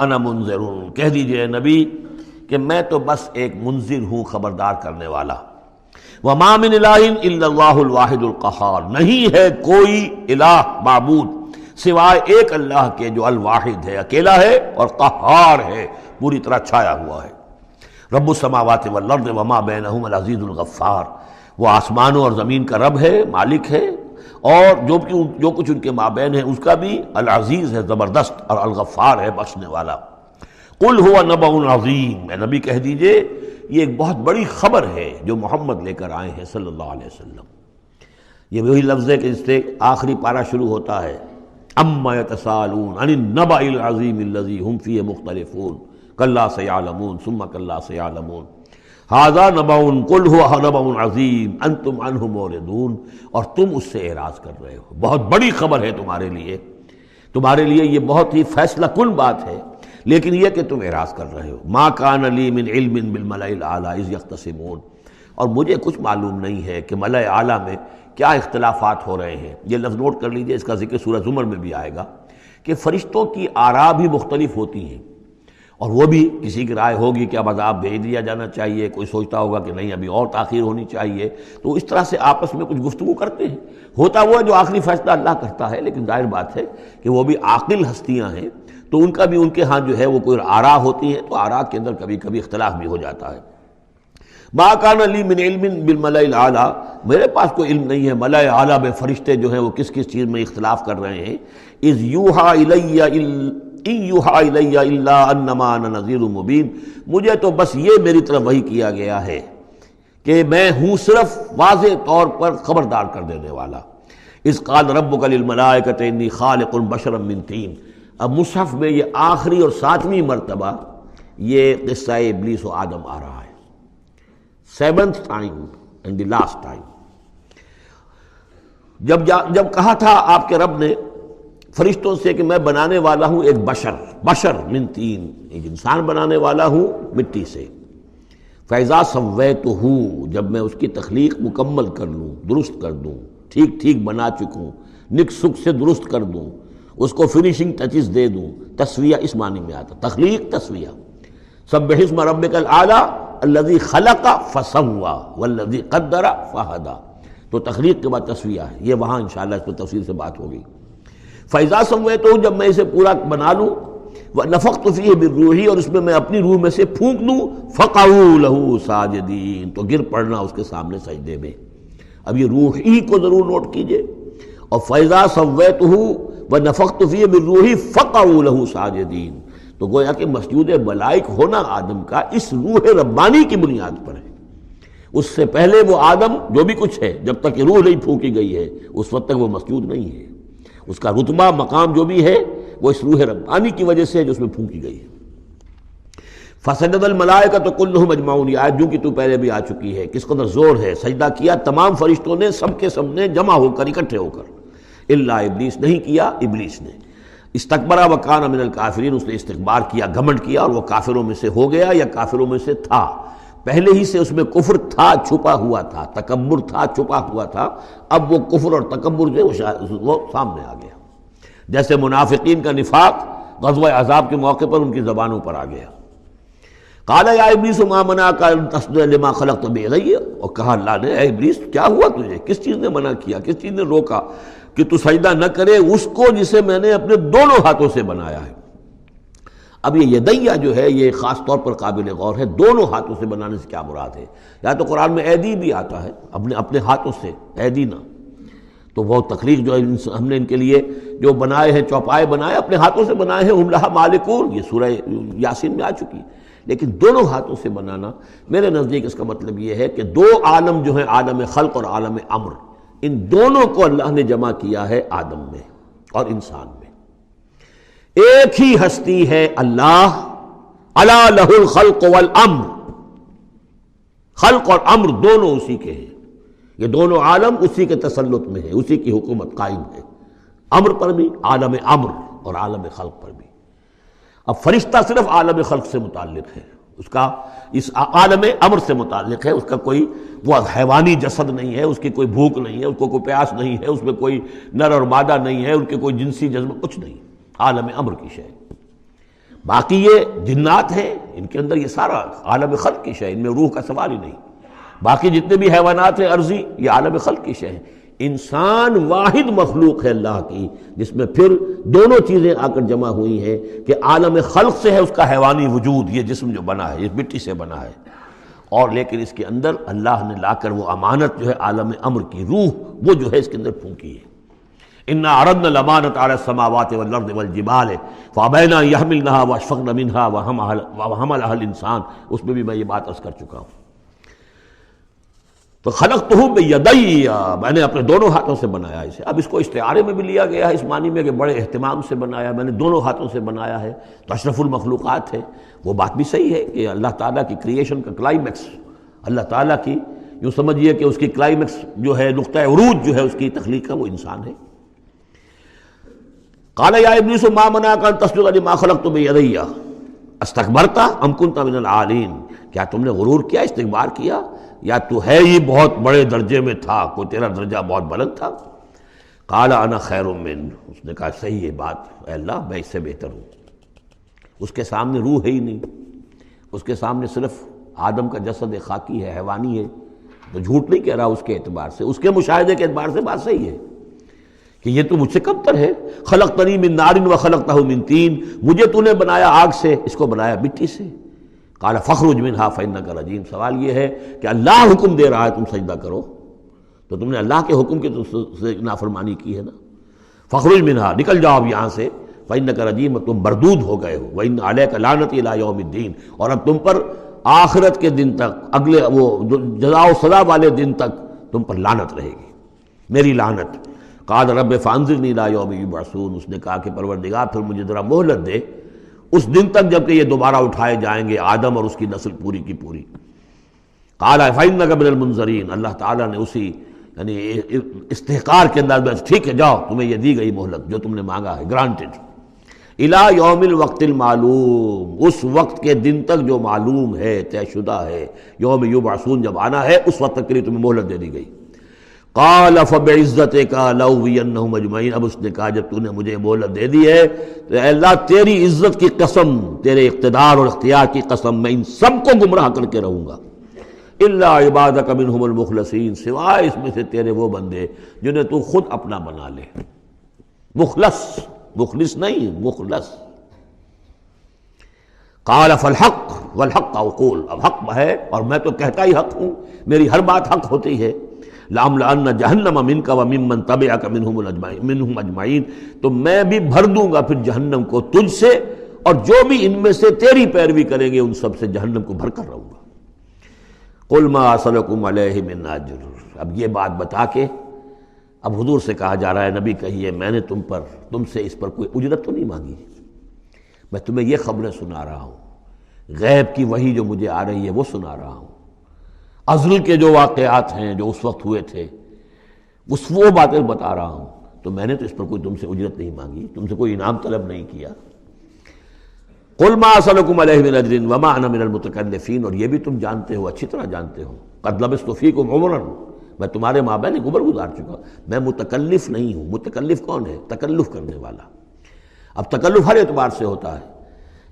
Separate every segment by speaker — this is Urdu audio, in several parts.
Speaker 1: انا منذر، کہہ دیجئے نبی کہ میں تو بس ایک منذر ہوں، خبردار کرنے والا۔ وما من الہ الا اللہ الواحد القہار، نہیں ہے کوئی الہ معبود سوائے ایک اللہ کے جو الواحد ہے، اکیلا ہے اور قہار ہے، پوری طرح چھایا ہوا ہے۔ رب السماوات والارض وما بینہما العزیز الغفار، وہ آسمانوں اور زمین کا رب ہے، مالک ہے، اور جو کچھ ان کے مابین ہے اس کا بھی العزیز ہے، زبردست، اور الغفار ہے، بخشنے والا۔ قل هو نبأ عظیم، اے نبی کہہ دیجئے یہ ایک بہت بڑی خبر ہے جو محمد لے کر آئے ہیں صلی اللہ علیہ وسلم۔ یہ وہی لفظ ہے کہ جس سے آخری پارہ شروع ہوتا ہے، اما یتساءلون عن النبأ العظیم الذی هم فیہ مختلفون کلا سیعلمون ثم کلا سیعلمون ھذا نبأ قل هو نبأ عظیم انتم عنہ معرضون، اور تم اس سے اعراض کر رہے ہو، بہت بڑی خبر ہے تمہارے لیے یہ بہت ہی فیصلہ کن بات ہے، لیکن یہ کہ تم اعراض کر رہے ہو۔ ما کان لی من علم بالملأ الاعلی اذ یختصمون، اور مجھے کچھ معلوم نہیں ہے کہ ملأ اعلیٰ میں کیا اختلافات ہو رہے ہیں۔ یہ لفظ نوٹ کر لیجئے، اس کا ذکر سورہ زمر میں بھی آئے گا کہ فرشتوں کی آراء بھی مختلف ہوتی ہیں، اور وہ بھی کسی کی رائے ہوگی کہ اب عذاب بھیج دیا جانا چاہیے، کوئی سوچتا ہوگا کہ نہیں ابھی اور تاخیر ہونی چاہیے، تو اس طرح سے آپس میں کچھ گفتگو کرتے ہیں۔ ہوتا وہ ہے جو آخری فیصلہ اللہ کرتا ہے، لیکن ظاہر بات ہے کہ وہ بھی عاقل ہستیاں ہیں، تو ان کا بھی ان کے ہاں جو ہے وہ کوئی آراء ہوتی ہیں، تو آراء کے اندر کبھی کبھی اختلاف بھی ہو جاتا ہے۔ ما کان لی من علم بالملأ الاعلی، میرے پاس کوئی علم نہیں ہے ملأ اعلیٰ میں فرشتے جو ہیں وہ کس کس چیز میں اختلاف کر رہے ہیں۔ اذ یوحی الی ان یوحی الی الا انما انا نذیر مبین، مجھے تو بس یہ میری طرف وحی کیا گیا ہے کہ میں ہوں صرف واضح طور پر خبردار کر دینے والا۔ اذ قال ربک للملائکۃ انی خالق بشرا من طین، اب مصحف میں یہ آخری اور 7ویں مرتبہ یہ قصہ ابلیس و آدم آ رہا ہے، 7th time and the last time۔ جب کہا تھا آپ کے رب نے فرشتوں سے کہ میں بنانے والا ہوں ایک بشر من طین، ایک انسان بنانے والا ہوں مٹی سے، فَإِذَا سَوَّيْتُهُ، جب میں اس کی تخلیق مکمل کر لوں، درست کر دوں، ٹھیک بنا چکوں، نک سک سے درست کر دوں، اس کو فنیشنگ ٹچز دے دوں، تسویہ اس معنی میں آتا، تخلیق تسویہ۔ سبح اسم ربک الاعلی الذی خلق فسوی والذی قدر فہدی، تو تخلیق کے بعد تسویہ ہے، یہ وہاں انشاءاللہ اس پر تفصیل سے بات ہوگی۔ فَإِذَا سَوَّيْتُهُ، جب میں اسے پورا بنا لوں، وَنَفَخْتُ فِيهِ مِن رُوحِی، اور اس میں میں اپنی روح میں سے پھونک دوں، فَقَعُوا لَهُ سَاجِدِینَ، تو گر پڑنا اس کے سامنے سجدے میں۔ اب یہ روحی کو ضرور نوٹ کیجئے، اور فَإِذَا سَوَّيْتُهُ وَنَفَخْتُ فِيهِ مِن رُوحِی فَقَعُوا لَهُ سَاجِدِینَ، تو گویا کہ مسجود ملائک ہونا آدم کا اس روح ربانی کی بنیاد پر ہے۔ اس سے پہلے وہ آدم جو بھی کچھ ہے، جب تک کہ روح نہیں پھونکی گئی ہے اس وقت تک وہ مسجود نہیں ہے، اس کا رتبہ مقام جو بھی ہے وہ اس روح ربانی کی وجہ سے ہے جو اس میں پھونکی گئی ہے۔ فسجد الملائکۃ کلھم اجمعون، یہ آیت جو کہ تو پہلے بھی آ چکی ہے، کس قدر زور ہے، سجدہ کیا تمام فرشتوں نے، سب کے سب نے جمع ہو کر، اکٹھے ہو کر، الا ابلیس، نہیں کیا ابلیس نے، استکبر وکان من الکافرین، اس نے استکبار کیا، گھمنڈ کیا، اور وہ کافروں میں سے ہو گیا یا کافروں میں سے تھا، پہلے ہی سے اس میں کفر تھا، چھپا ہوا تھا، تکبر تھا، چھپا ہوا تھا، اب وہ کفر اور تکبر جو وہ سامنے آ گیا، جیسے منافقین کا نفاق غزوہ احزاب کے موقع پر ان کی زبانوں پر آ گیا۔ قال یا ابلیس ما منعک ان تسجد لما خلقت بیدی، اور کہا اللہ نے اے ابلیس کیا ہوا تجھے، کس چیز نے منع کیا، کس چیز نے روکا کہ تو سجدہ نہ کرے اس کو جسے میں نے اپنے دونوں ہاتھوں سے بنایا ہے۔ اب یہ یدیہ جو ہے یہ خاص طور پر قابل غور ہے، دونوں ہاتھوں سے بنانے سے کیا مراد ہے؟ یا تو قرآن میں ایدی بھی آتا ہے، اپنے ہاتھوں سے، ایدی نہ، تو وہ تخلیق جو ہم نے ان کے لیے جو بنائے ہیں، چوپائے بنائے، اپنے ہاتھوں سے بنائے ہیں، ہم لہا مالکون، یہ سورہ یاسین میں آ چکی ہے، لیکن دونوں ہاتھوں سے بنانا میرے نزدیک اس کا مطلب یہ ہے کہ دو عالم جو ہیں، عالم خلق اور عالم امر، ان دونوں کو اللہ نے جمع کیا ہے آدم میں اور انسان میں۔ ایک ہی ہستی ہے اللہ، الا لہ الخلق والامر، خلق اور امر دونوں اسی کے ہیں، یہ دونوں عالم اسی کے تسلط میں ہے، اسی کی حکومت قائم ہے، امر پر بھی، عالم امر اور عالم خلق پر بھی۔ اب فرشتہ صرف عالم خلق سے متعلق ہے، اس کا اس عالم امر سے متعلق ہے، اس کا کوئی وہ حیوانی جسد نہیں ہے، اس کی کوئی بھوک نہیں ہے، اس کو کوئی پیاس نہیں ہے، اس میں کوئی نر اور مادہ نہیں ہے، ان کے کوئی جنسی جذبہ کچھ نہیں، عالم امر کی شے۔ باقی یہ جنات ہیں، ان کے اندر یہ سارا عالم خلق کی شے، ان میں روح کا سوال ہی نہیں۔ باقی جتنے بھی حیوانات ہیں ارضی، یہ عالم خلق کی شے ہیں۔ انسان واحد مخلوق ہے اللہ کی جس میں پھر دونوں چیزیں آ کر جمع ہوئی ہیں کہ عالم خلق سے ہے اس کا حیوانی وجود، یہ جسم جو بنا ہے، یہ مٹی سے بنا ہے، اور لیکن اس کے اندر اللہ نے لا کر وہ امانت جو ہے عالم امر کی روح، وہ جو ہے اس کے اندر پھونکی ہے۔ انا عرضنا الامانۃ علی السماوات والارض والجبال فابین ان یحملنها واشفقن منها وحملها الانسان، اس میں بھی میں یہ بات عرض کر چکا ہوں۔ تو خلقتہ بیدی، میں نے اپنے دونوں ہاتھوں سے بنایا اسے۔ اب اس کو استعارے میں بھی لیا گیا ہے اس معنی میں کہ بڑے اہتمام سے بنایا، میں نے دونوں ہاتھوں سے بنایا ہے، تو اشرف المخلوقات ہے۔ وہ بات بھی صحیح ہے کہ اللہ تعالیٰ کی کریشن کا کلائمیکس، اللہ تعالیٰ کی یوں سمجھیے کہ اس کی کلائمیکس جو ہے، نقطہ عروج جو ہے اس کی تخلیق کا، وہ انسان ہے۔ قال یا ابلیس ما منعک ان تسجد لما خلقت بیدی استکبرت ام کنت من العالین، کیا تم نے غرور کیا، استکبار کیا، یا تو ہے ہی بہت بڑے درجے میں تھا، کوئی تیرا درجہ بہت بلند تھا؟ قال انا خیر من، اس نے کہا صحیح ہے بات، اے اللہ میں اس سے بہتر ہوں۔ اس کے سامنے روح ہے ہی نہیں، اس کے سامنے صرف آدم کا جسد خاکی ہے، حیوانی ہے، تو جھوٹ نہیں کہہ رہا اس کے اعتبار سے، اس کے مشاہدے کے اعتبار سے بات صحیح ہے کہ یہ تو مجھ سے کم تر ہے۔ خلقتنی من نار وخلقتہ من طین، مجھے تو نے بنایا آگ سے، اس کو بنایا مٹی سے۔ قال فاخرج منها فانک رجیم، سوال یہ ہے کہ اللہ حکم دے رہا ہے تم سجدہ کرو، تو تم نے اللہ کے حکم کی تو نافرمانی کی ہے نا۔ فاخرج منها، نکل جاؤ اب یہاں سے، فانک رجیم، تم مردود ہو گئے ہو، وان علیک لعنتی الی یوم الدین، اور اب تم پر آخرت کے دن تک، اگلے وہ جزا و سزا والے دن تک تم پر لعنت رہے گی، میری لعنت۔ قال رب فانظرنی الی یوم یبعثون، اس نے کہا کہ پروردگار پھر مجھے ذرا مہلت دے اس دن تک جب کہ یہ دوبارہ اٹھائے جائیں گے، آدم اور اس کی نسل پوری کی پوری۔ قال فإنک من المنظرین، اللہ تعالیٰ نے اسی یعنی استحقار کے انداز میں، ٹھیک ہے جاؤ، تمہیں یہ دی گئی مہلت جو تم نے مانگا ہے، گرانٹڈ۔ الی یوم الوقت المعلوم، اس وقت کے دن تک جو معلوم ہے، طے شدہ ہے، یوم یبعثون جب آنا ہے، اس وقت تک کے لیے تمہیں مہلت دے دی گئی۔ قال فبعزتک لأغوینہم اجمعین، اب اس نے کہا جب تو نے مجھے مہلت دے دی ہے تو اے اللہ تیری عزت کی قسم، تیرے اقتدار اور اختیار کی قسم، میں ان سب کو گمراہ کر کے رہوں گا۔ الا عبادک منہم المخلصین، سوائے اس میں سے تیرے وہ بندے جنہیں تو خود اپنا بنا لے، مخلص، مخلص نہیں، مخلص۔ قال فالحق والحق اقول، اب حق ہے اور میں تو کہتا ہی حق ہوں، میری ہر بات حق ہوتی ہے۔ لَأَمْلَأَنَّ جَهَنَّمَ مِنْكَ وَمِمَّنْ تَبِعَكَ مِنْهُمْ أَجْمَعِينَ، تو میں بھی بھر دوں گا پھر جہنم کو تجھ سے، اور جو بھی ان میں سے تیری پیروی کریں گے ان سب سے جہنم کو بھر کر رہوں گا۔ قُلْ مَا أَسْأَلُكُمْ عَلَيْهِ مِنْ أَجْرٍ، اب یہ بات بتا کے اب حضور سے کہا جا رہا ہے نبی کہیے میں نے تم سے اس پر کوئی اجرت تو نہیں مانگی، میں تمہیں یہ خبریں سنا رہا ہوں، غیب کی وحی جو مجھے آ رہی ہے وہ سنا رہا ہوں، ازل کے جو واقعات ہیں جو اس وقت ہوئے تھے وہ باتیں بتا رہا ہوں، تو میں نے تو اس پر کوئی تم سے اجرت نہیں مانگی، تم سے کوئی انعام طلب نہیں کیا۔ قل ما اسألکم علیہ من اجر وما انا من المتکلفین، اور یہ بھی تم جانتے ہو، اچھی طرح جانتے ہو، قد لبثت فیکم عمرا، میں تمہارے مابین ایک عمر گزار چکا، میں متکلف نہیں ہوں۔ متکلف کون ہے؟ تکلف کرنے والا۔ اب تکلف ہر اعتبار سے ہوتا ہے،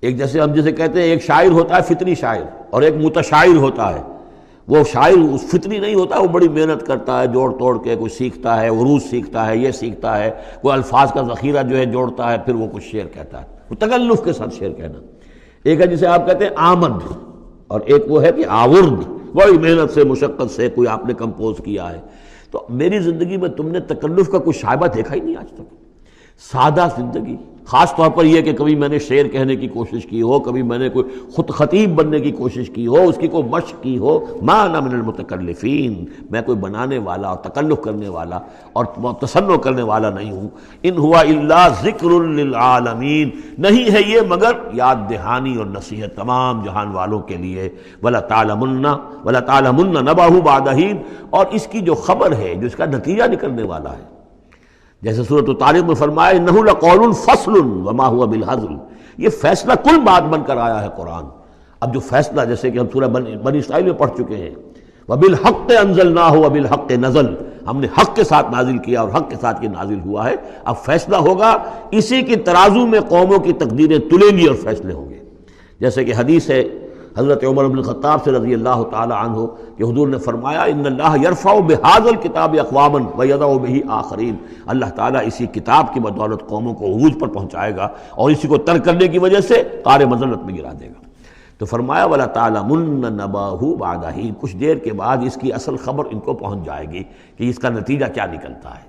Speaker 1: ایک جیسے ہم جسے کہتے ہیں ایک شاعر ہوتا ہے فطری شاعر، اور ایک متشاعر ہوتا ہے۔ وہ شاعر فطری نہیں ہوتا، وہ بڑی محنت کرتا ہے، جوڑ توڑ کے کوئی سیکھتا ہے، عروض سیکھتا ہے، یہ سیکھتا ہے، کوئی الفاظ کا ذخیرہ جو ہے جوڑتا ہے، پھر وہ کچھ شعر کہتا ہے، وہ تکلف کے ساتھ شعر کہنا۔ ایک ہے جسے آپ کہتے ہیں آمد، اور ایک وہ ہے کہ آورد، بڑی محنت سے مشقت سے کوئی آپ نے کمپوز کیا ہے۔ تو میری زندگی میں تم نے تکلف کا کوئی شائبہ دیکھا ہی نہیں آج تک، سادہ زندگی۔ خاص طور پر یہ کہ کبھی میں نے شعر کہنے کی کوشش کی ہو، کبھی میں نے کوئی خود خطیب بننے کی کوشش کی ہو، اس کی کوئی مشق کی ہو، ما انا من المتکلفین، میں کوئی بنانے والا اور تکلف کرنے والا اور تصنع کرنے والا نہیں ہوں۔ ان ہوا الا ذکر للعالمین، نہیں ہے یہ مگر یاد دہانی اور نصیحت تمام جہان والوں کے لیے۔ وَلَتَعْلَمُنَّ نَبَأَهُ بَعْدَ حِینٍ، اور اس کی جو خبر ہے، جو اس کا نتیجہ نکلنے والا ہے، جیسے سورۃ الطارق میں فرمایا انہ لقول فصل وما هو بالهزل، یہ فیصلہ کل بات بن کر آیا ہے قرآن۔ اب جو فیصلہ، جیسے کہ ہم سورہ بنی اسرائیل میں پڑھ چکے ہیں، وبالحق انزلناہ وبالحق نزل، ہم نے حق کے ساتھ نازل کیا اور حق کے ساتھ یہ نازل ہوا ہے. اب فیصلہ ہوگا، اسی کی ترازو میں قوموں کی تقدیریں تلیں گی اور فیصلے ہوں گے. جیسے کہ حدیث ہے حضرت عمر بن الخطاب سے رضی اللہ تعالی عنہ کہ حضور نے فرمایا ان اللہ یرفع بہذا الکتاب اقواما ویضع بہ آخرین، اللہ تعالیٰ اسی کتاب کی بدولت قوموں کو عروج پر پہنچائے گا اور اسی کو ترک کرنے کی وجہ سے قعر مذلت میں گرا دے گا. تو فرمایا وَلَا تَعْلَمُنَّ نَبَأَهُ بَعْدَ حِينٍ، کچھ دیر کے بعد اس کی اصل خبر ان کو پہنچ جائے گی کہ اس کا نتیجہ کیا نکلتا ہے.